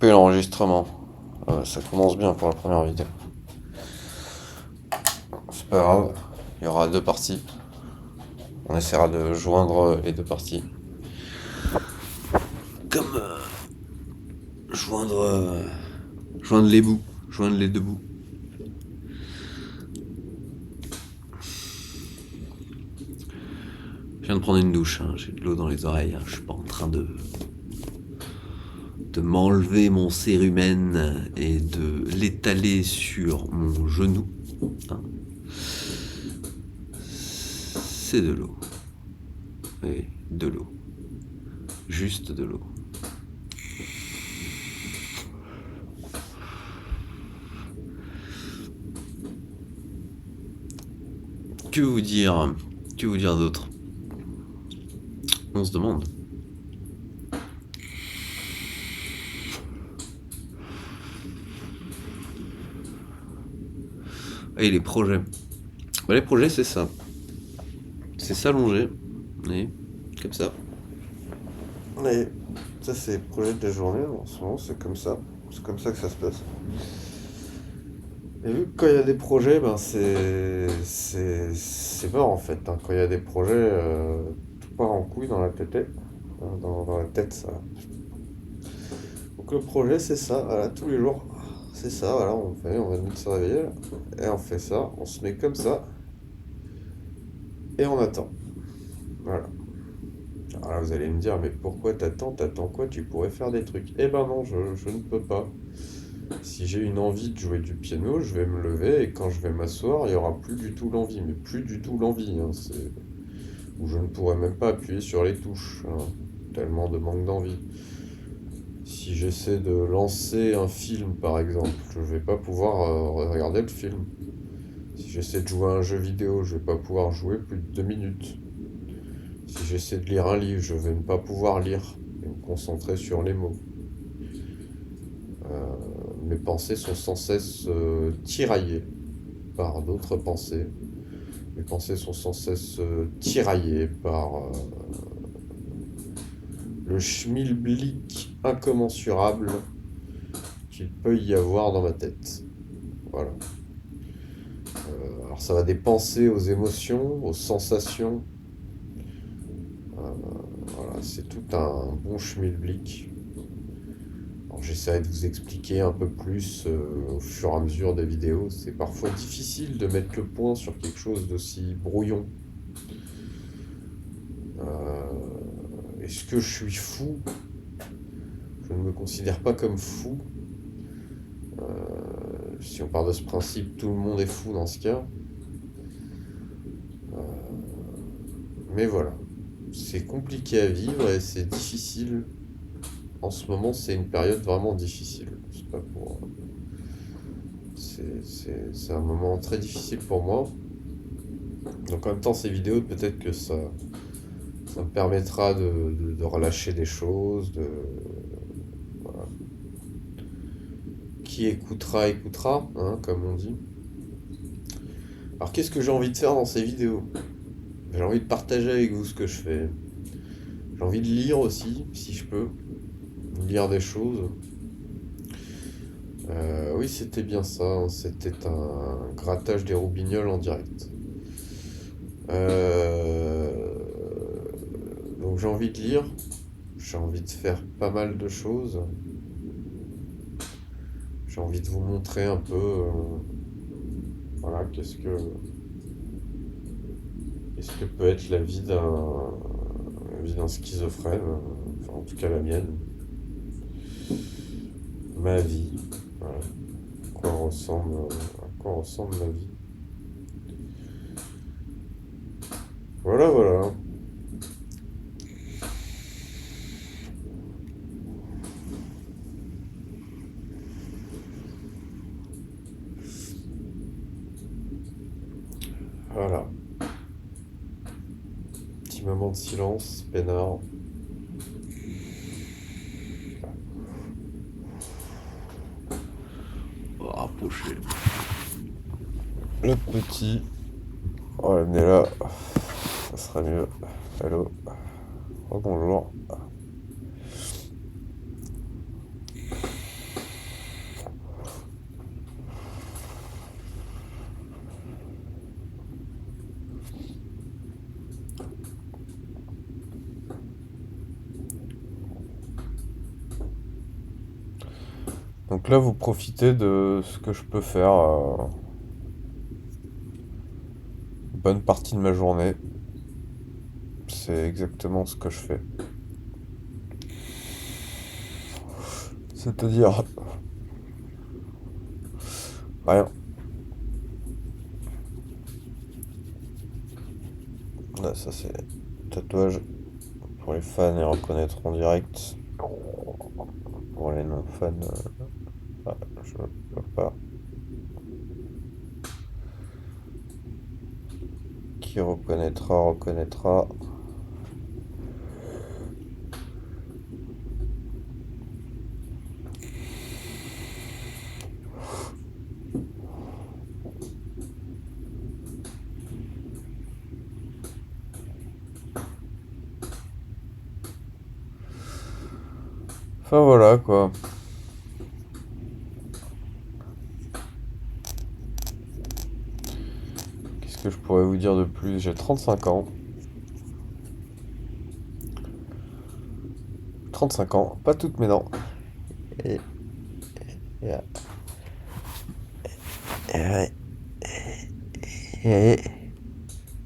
couper l'enregistrement. Ça commence bien pour la première vidéo. C'est pas grave, il y aura deux parties. On essaiera de joindre les deux parties. Comme joindre, joindre les bouts, joindre les deux bouts. Je viens de prendre une douche, hein. J'ai de l'eau dans les oreilles, hein. Je suis pas en train de m'enlever mon cérumen et de l'étaler sur mon genou, hein. C'est de l'eau. Oui, de l'eau. Juste de l'eau. Que vous dire Que vous dire d'autre? On se demande. Et les projets. Les projets, c'est ça. C'est s'allonger. Oui, comme ça. Et ça, c'est les projets de la journée. En ce moment, c'est comme ça. C'est comme ça que ça se passe. Et vu que quand il y a des projets, ben c'est mort en fait, hein. Quand il y a des projets, tout part en couille dans la tête. Hein, dans la tête, ça. Donc le projet, c'est ça, voilà, tous les jours. C'est ça, voilà, on va se réveiller, et on fait ça, on se met comme ça, et on attend. Voilà. Alors là, vous allez me dire, mais pourquoi t'attends? T'attends quoi? Tu pourrais faire des trucs. Eh ben non, je ne peux pas. Si j'ai une envie de jouer du piano, je vais me lever et quand je vais m'asseoir, il n'y aura plus du tout l'envie. Mais plus du tout l'envie, hein, ou je ne pourrais même pas appuyer sur les touches, hein, tellement de manque d'envie. Si j'essaie de lancer un film, par exemple, je vais pas pouvoir regarder le film. Si j'essaie de jouer à un jeu vidéo, je vais pas pouvoir jouer plus de 2 minutes. Si j'essaie de lire un livre, je vais ne pas pouvoir lire et me concentrer sur les mots. Mes pensées sont sans cesse tiraillées par d'autres pensées. Mes pensées sont sans cesse tiraillées par le schmilblick incommensurable qu'il peut y avoir dans ma tête. Voilà. Alors ça va des pensées aux émotions, aux sensations. Voilà, c'est tout un bon schmilblick. Alors j'essaierai de vous expliquer un peu plus au fur et à mesure des vidéos. C'est parfois difficile de mettre le point sur quelque chose d'aussi brouillon. Est-ce que je suis fou? Je ne me considère pas comme fou. Si on part de ce principe, tout le monde est fou dans ce cas. Mais voilà, c'est compliqué à vivre et c'est difficile. En ce moment, c'est une période vraiment difficile. C'est pas pour. C'est un moment très difficile pour moi. Donc en même temps, ces vidéos, peut-être que ça me permettra de relâcher des choses, voilà. Qui écoutera, écoutera, hein, comme on dit. Alors qu'est-ce que j'ai envie de faire dans ces vidéos? J'ai envie de partager avec vous ce que je fais. J'ai envie de lire aussi, si je peux. Lire des choses. Oui, c'était bien ça, hein. C'était un grattage des roubignoles en direct. Donc j'ai envie de lire. J'ai envie de faire pas mal de choses. J'ai envie de vous montrer un peu, voilà, qu'est-ce que peut être la vie d'un schizophrène, enfin en tout cas la mienne, ma vie, voilà, à quoi ressemble ma vie. Voilà, voilà. Voilà. Petit moment de silence, peinard. On va rapprocher le petit. On va l'amener là. Ça sera mieux. Hello. Oh, bonjour. Donc là, vous profitez de ce que je peux faire une bonne partie de ma journée. C'est exactement ce que je fais. C'est-à-dire rien. Là, ça c'est tatouage. Pour les fans, ils reconnaîtront direct. Pour les non-fans, je peux pas. Qui reconnaîtra, reconnaîtra. Enfin voilà quoi. Qu'est-ce que je pourrais vous dire de plus? J'ai 35 ans. 35 ans, pas toutes mes dents. Et, et, et, et,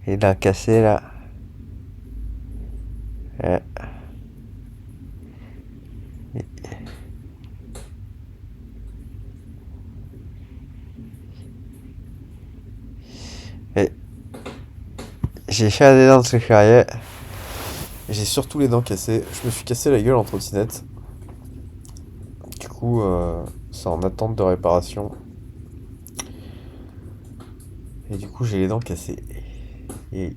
et dents cassées là. Et, et j'ai fait des dents de ce charrier. J'ai surtout les dents cassées. Je me suis cassé la gueule en trottinette. Du coup, c'est en attente de réparation. Et du coup, j'ai les dents cassées. Et,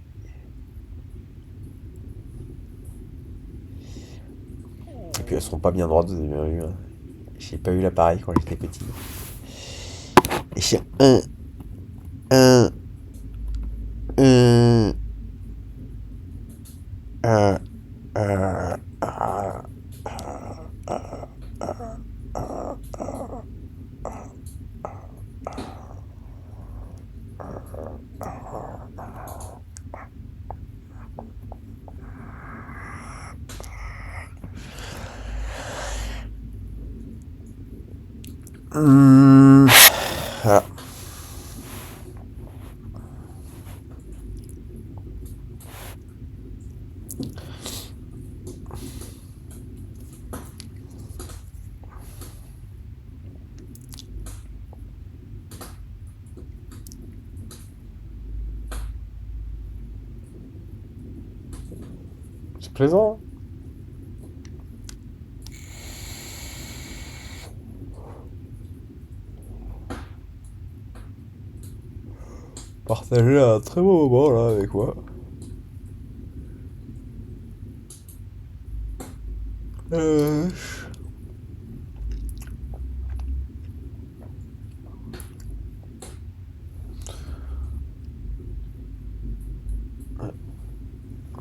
et puis elles sont pas bien droites, vous avez bien vu. Hein. J'ai pas eu l'appareil quand j'étais petit. Et j'ai un, un, un, un, voilà. C'est plaisant. Hein. Partager un très beau moment là avec moi. Euh,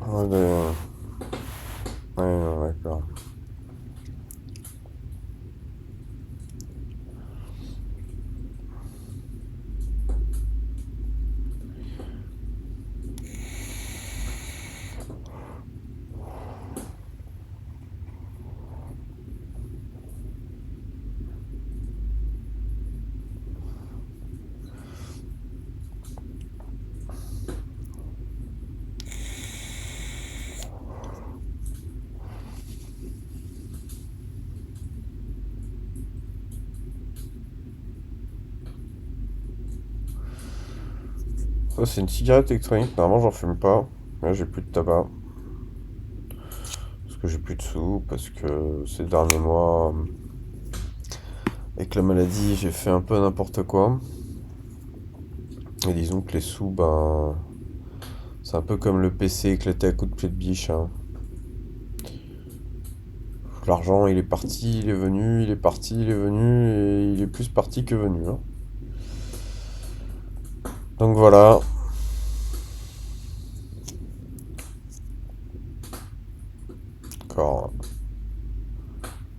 ouais, ouais, ouais, d'accord. Ça, c'est une cigarette électronique. Normalement, j'en fume pas. Là, j'ai plus de tabac. Parce que j'ai plus de sous. Parce que ces derniers mois, avec la maladie, j'ai fait un peu n'importe quoi. Et disons que les sous, ben, c'est un peu comme le PC éclaté à coups de pied de biche. Hein. L'argent, il est parti, il est venu, il est parti, il est venu, et il est plus parti que venu. Hein. Donc voilà. Encore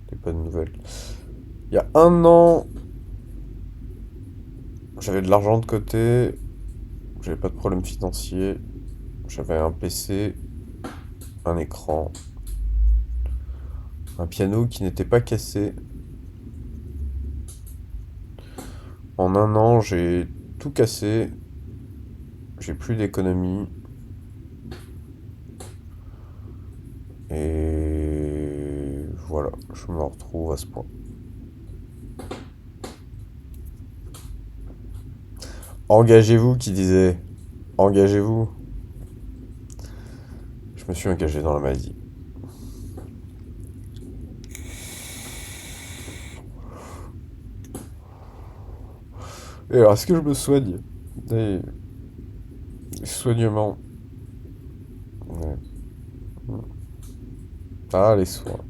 des bonnes nouvelles. Il y a un an, j'avais de l'argent de côté, j'avais pas de problème financier, j'avais un PC, un écran, un piano qui n'était pas cassé, En un an, j'ai tout cassé. J'ai plus d'économie. Et voilà, je me retrouve à ce point. Engagez-vous, qui disait. Engagez-vous. Je me suis engagé dans la maladie. Et alors, est-ce que je me soigne? Des soignements. Ouais. Ah, les soins.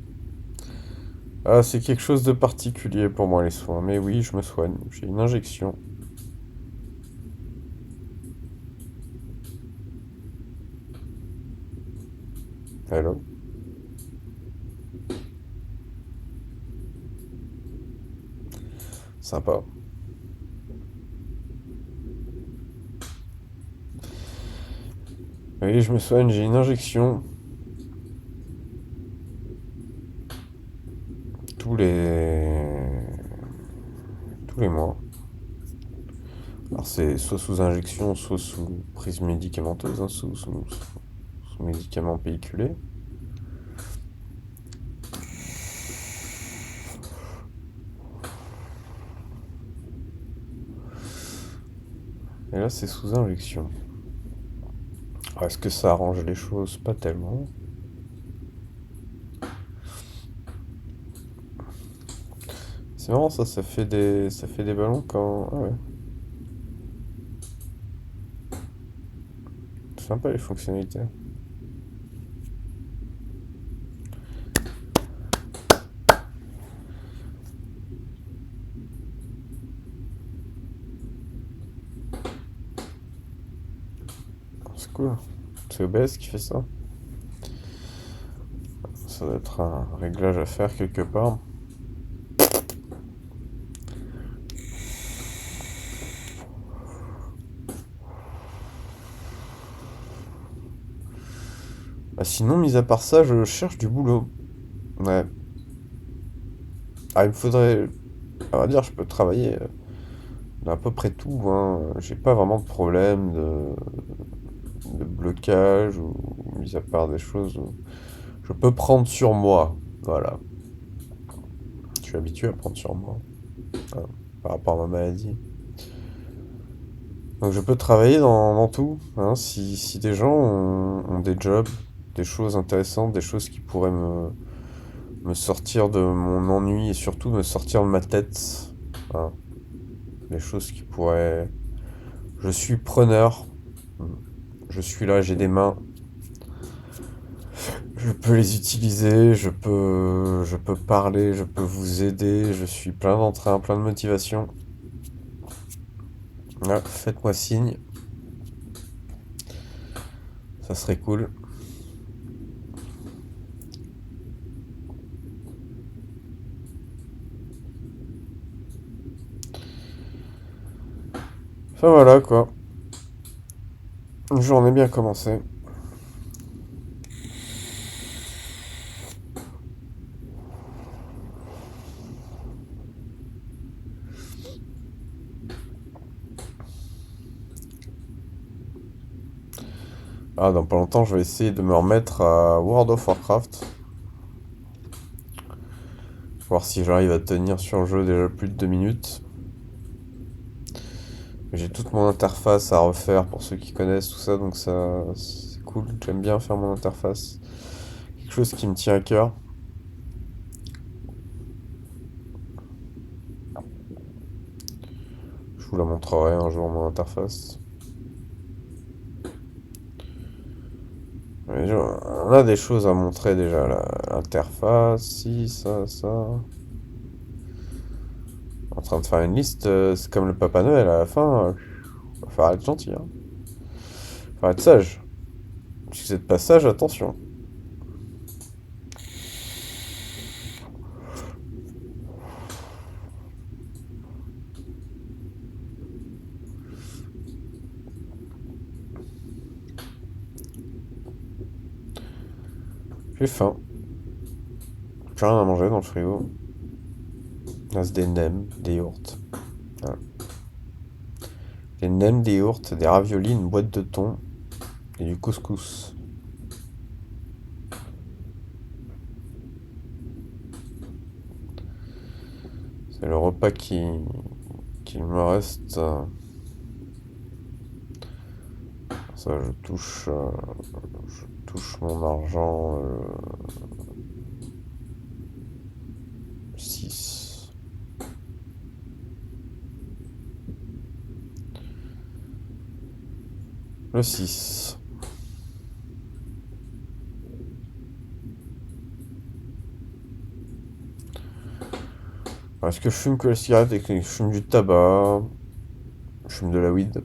Ah, c'est quelque chose de particulier pour moi, les soins. Mais oui, je me soigne. J'ai une injection. Hello. Sympa. Oui, je me soigne, j'ai une injection tous les tous les mois. Alors c'est soit sous injection, soit sous prise médicamenteuse, hein, sous médicaments pédiculés. Et là c'est sous injection. Alors, est-ce que ça arrange les choses? Pas tellement. C'est marrant ça, ça fait des ballons quand. Ah ouais. C'est sympa les fonctionnalités. C'est cool. C'est OBS qui fait ça. Ça doit être un réglage à faire quelque part. Bah, sinon, mis à part ça, je cherche du boulot. Ouais. Ah, il me faudrait. À vrai dire, je peux travailler d'à peu près tout, hein. J'ai pas vraiment de problème de blocage ou mis à part des choses où je peux prendre sur moi. Voilà. Je suis habitué à prendre sur moi, hein, par rapport à ma maladie. Donc je peux travailler dans tout, hein, si des gens ont des jobs, des choses intéressantes, des choses qui pourraient me sortir de mon ennui et surtout me sortir de ma tête, hein, des choses qui pourraient. Je suis preneur. Je suis là, j'ai des mains. Je peux les utiliser, je peux parler, je peux vous aider. Je suis plein d'entrain, plein de motivation. Ah, faites-moi signe, ça serait cool. Enfin voilà quoi. Une journée bien commencée. Ah, dans pas longtemps, je vais essayer de me remettre à World of Warcraft. Voir si j'arrive à tenir sur le jeu déjà plus de 2 minutes. J'ai toute mon interface à refaire pour ceux qui connaissent tout ça, donc ça c'est cool. J'aime bien faire mon interface. Quelque chose qui me tient à cœur. Je vous la montrerai un jour mon interface. On a des choses à montrer déjà. L'interface, si, ça. En train de faire une liste, c'est comme le Papa Noël à la fin. Va falloir être gentil, hein. Faut être sage. Si vous n'êtes pas sage, attention. J'ai faim. J'ai rien à manger dans le frigo. Il reste des nems, des yaourts. Voilà. des nems, des yaourts, des raviolis, une boîte de thon et du couscous. C'est le repas qu'il me reste. Ça, je touche mon argent 6. Le 6. Est-ce que je fume que la cigarette et que je fume du tabac? Je fume de la weed.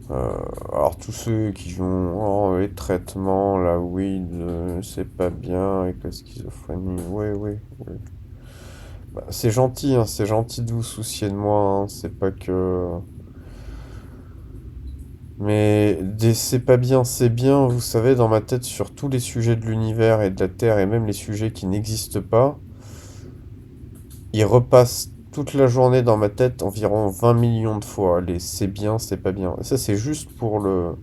Alors tous ceux qui vont les traitements, la weed, c'est pas bien avec la schizophrénie. Oui. Bah, c'est gentil, hein, c'est gentil de vous soucier de moi. Hein, c'est pas que. Mais c'est pas bien, c'est bien, vous savez, dans ma tête sur tous les sujets de l'univers et de la Terre et même les sujets qui n'existent pas, ils repassent toute la journée dans ma tête environ 20 millions de fois. Les c'est bien, c'est pas bien. Et ça, c'est juste pour le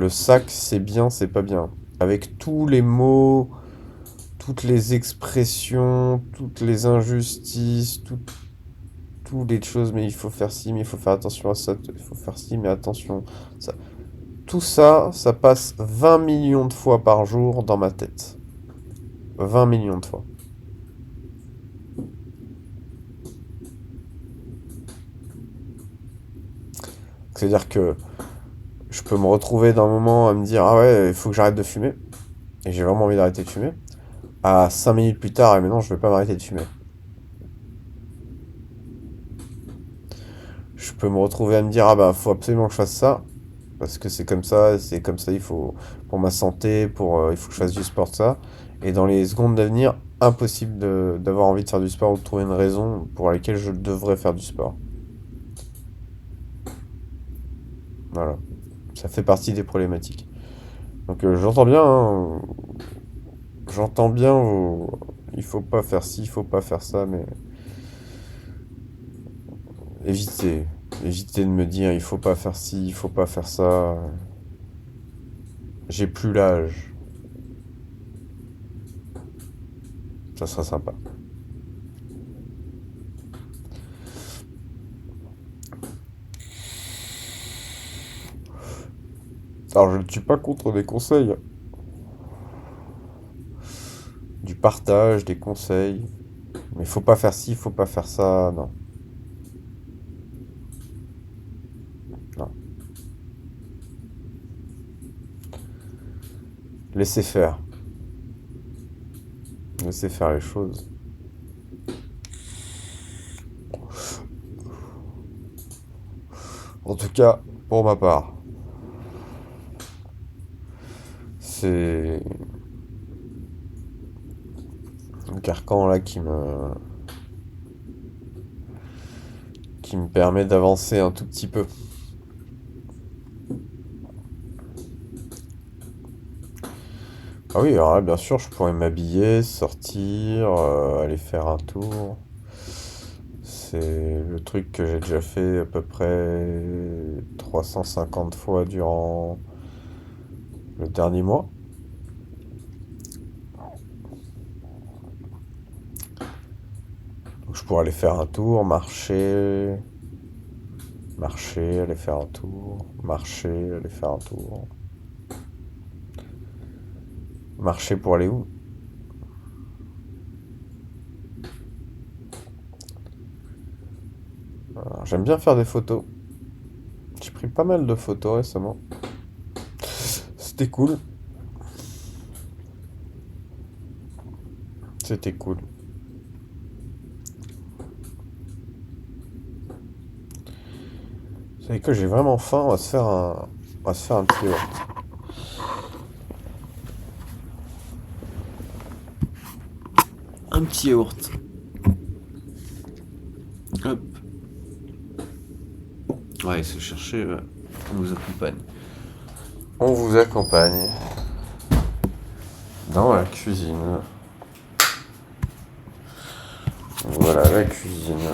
sac, c'est bien, c'est pas bien. Avec tous les mots, toutes les expressions, toutes les injustices, toutes les choses, mais il faut faire ci, mais il faut faire attention à ça, il faut faire ci, mais attention. Ça. Tout ça, ça passe 20 millions de fois par jour dans ma tête. 20 millions de fois. C'est-à-dire que je peux me retrouver d'un moment à me dire ah ouais, il faut que j'arrête de fumer. Et j'ai vraiment envie d'arrêter de fumer. À 5 minutes plus tard, et maintenant je vais pas m'arrêter de fumer. Je peux me retrouver à me dire ah bah faut absolument que je fasse ça. Parce que c'est comme ça, il faut pour ma santé, il faut que je fasse du sport, ça. Et dans les secondes d'avenir, impossible d'avoir envie de faire du sport ou de trouver une raison pour laquelle je devrais faire du sport. Voilà. Ça fait partie des problématiques. Donc j'entends bien, hein, j'entends bien, il faut pas faire ci, il faut pas faire ça, mais évitez. Évitez de me dire il faut pas faire ci, il faut pas faire ça. J'ai plus l'âge. Ça sera sympa. Alors je ne suis pas contre des conseils. Du partage, des conseils. Mais faut pas faire ci, faut pas faire ça, non. Non. Laissez faire. Laissez faire les choses. En tout cas, pour ma part, c'est un carcan là qui me permet d'avancer un tout petit peu. Ah oui, alors là, bien sûr, je pourrais m'habiller, sortir, aller faire un tour. C'est le truc que j'ai déjà fait à peu près 350 fois durant le dernier mois. Donc je pourrais aller faire un tour, marcher, aller faire un tour, marcher, aller faire un tour. Marcher pour aller où? Alors, j'aime bien faire des photos. J'ai pris pas mal de photos récemment. C'était cool. C'était cool. Vous savez que j'ai vraiment faim, on va se faire un petit yaourt. Un petit yaourt. Hop. Ouais, se chercher, on vous accompagne. On vous accompagne dans la cuisine. Voilà la cuisine.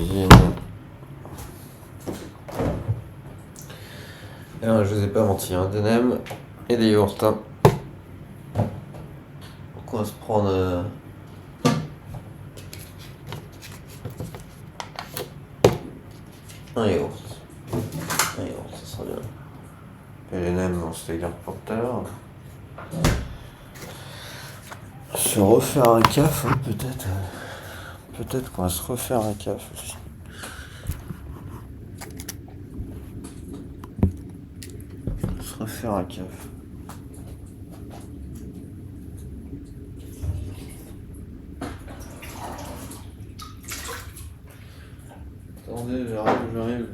cuisine. Et je vous ai pas menti, hein, des nems et des yaourts. Hein. Donc on va se prendre un yaourt. Un yaourt, ça sera bien. Et les nems, on se les garde pour tout à l'heure. Se refaire un caf, hein, peut-être. Peut-être qu'on va se refaire un caf aussi. Se refaire un caf. Attendez, j'arrive.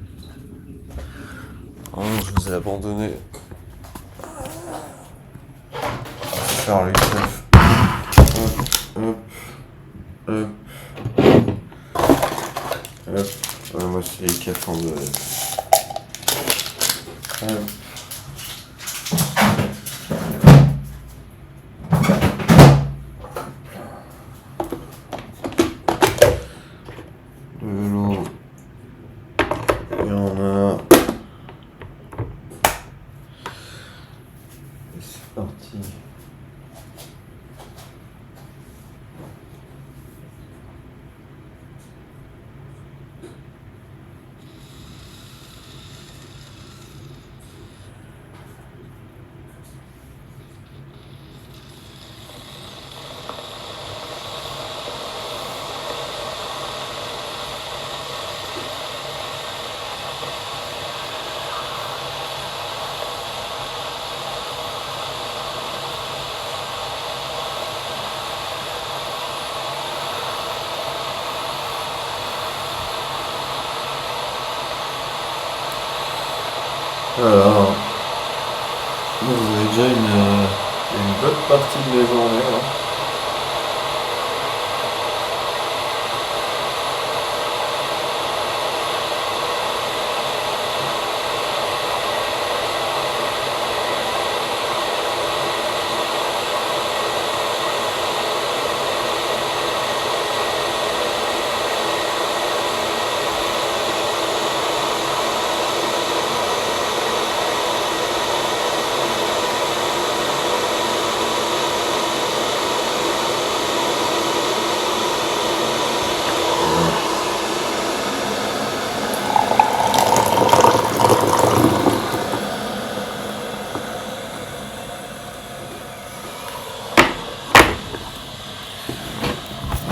Oh, je vous ai abandonné. Faire le caf. Hop, hop, hop. Hop. Ouais, moi c'est les cafés en deux. Hop. De l'eau. Il y en a. Et c'est parti. Alors, vous avez déjà une bonne partie de mes journées là.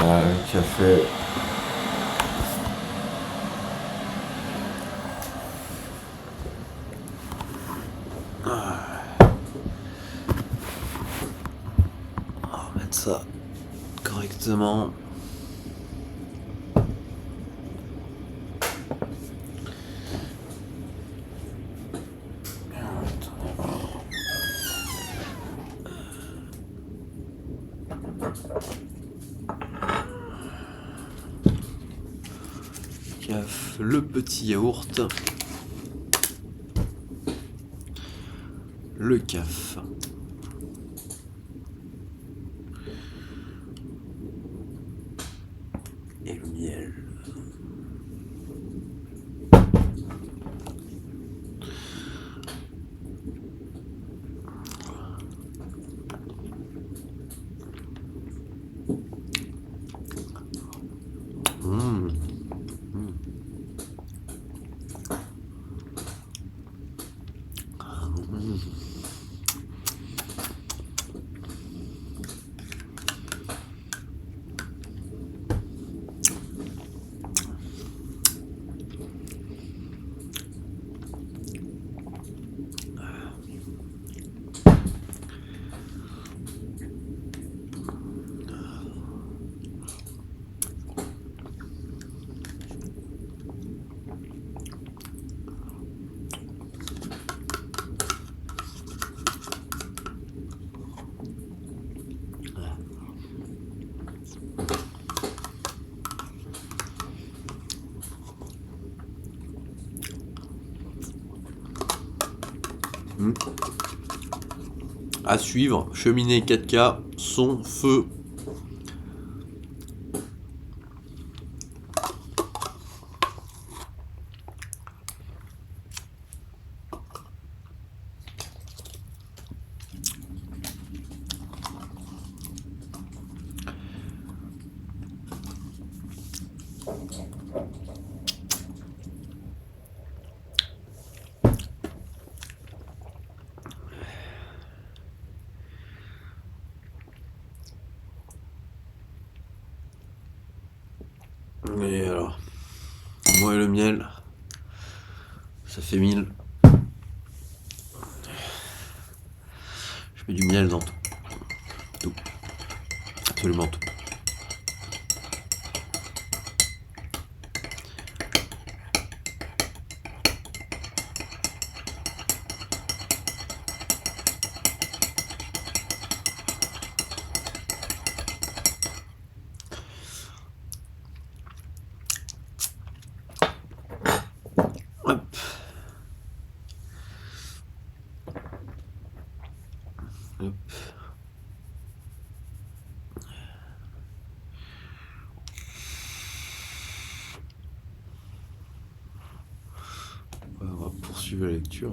Le café. On va remettre ça correctement. Caf, le petit yaourt, le caf, et le miel. À suivre, cheminée 4K, son, feu. Et alors, moi et le miel, ça fait 1000. Je mets du miel dans tout. Tout. Absolument tout. Hop. Hop. Ouais, on va poursuivre la lecture.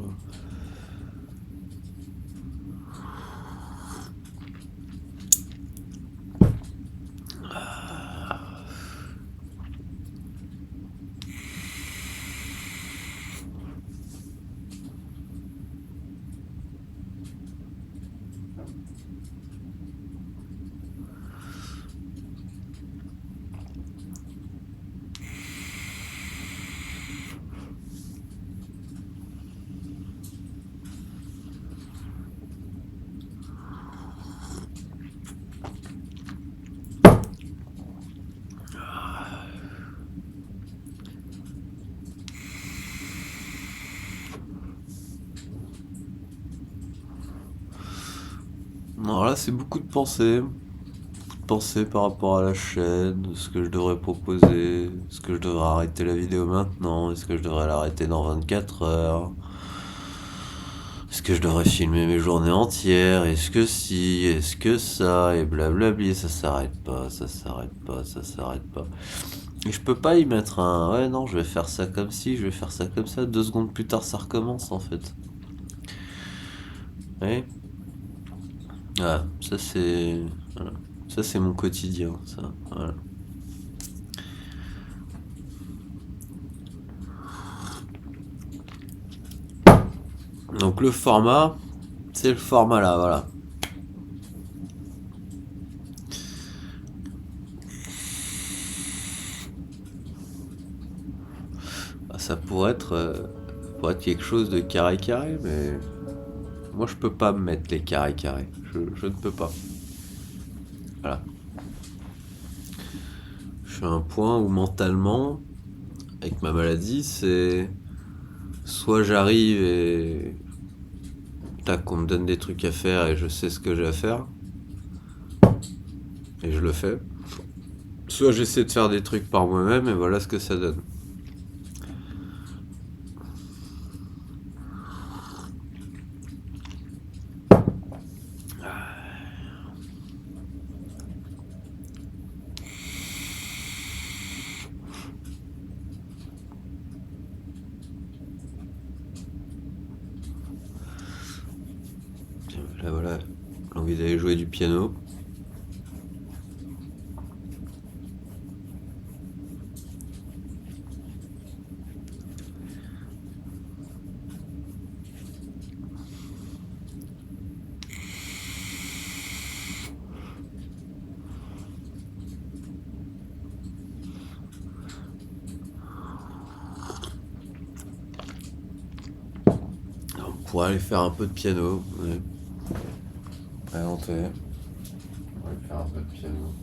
Alors là, c'est beaucoup de pensées. Penser par rapport à la chaîne, ce que je devrais proposer, est-ce que je devrais arrêter la vidéo maintenant, est-ce que je devrais l'arrêter dans 24 heures, est-ce que je devrais filmer mes journées entières, est-ce que si, est-ce que ça, et blablabli, ça s'arrête pas, ça s'arrête pas, ça s'arrête pas. Et je peux pas y mettre un, ouais non, je vais faire ça comme ci, je vais faire ça comme ça, 2 secondes plus tard ça recommence en fait. Oui. Ah, ça c'est, voilà. Ça c'est mon quotidien, ça, voilà. Donc le format, c'est le format là, voilà. Ah, ça pourrait être quelque chose de carré carré, mais moi je peux pas me mettre les carrés carrés. Je ne peux pas. Voilà. Je suis à un point où mentalement, avec ma maladie, c'est soit j'arrive et tac, on me donne des trucs à faire et je sais ce que j'ai à faire et je le fais. Soit j'essaie de faire des trucs par moi-même et voilà ce que ça donne. Là voilà, l'envie d'aller jouer du piano. On pourrait aller faire un peu de piano. Ouais. Inventer. On va aller faire un peu de piano.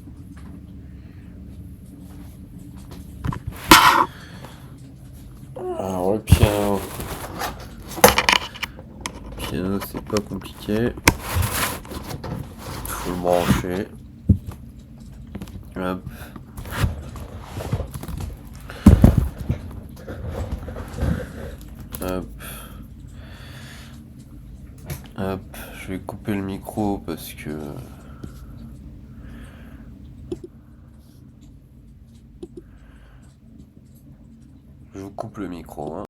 Alors le piano. Piano c'est pas compliqué. Faut le brancher. Hop. Hop. Hop. Je vais couper le micro parce que je vous coupe le micro, hein.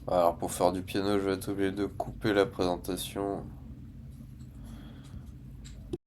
Alors pour faire du piano, je vais être obligé de couper la présentation.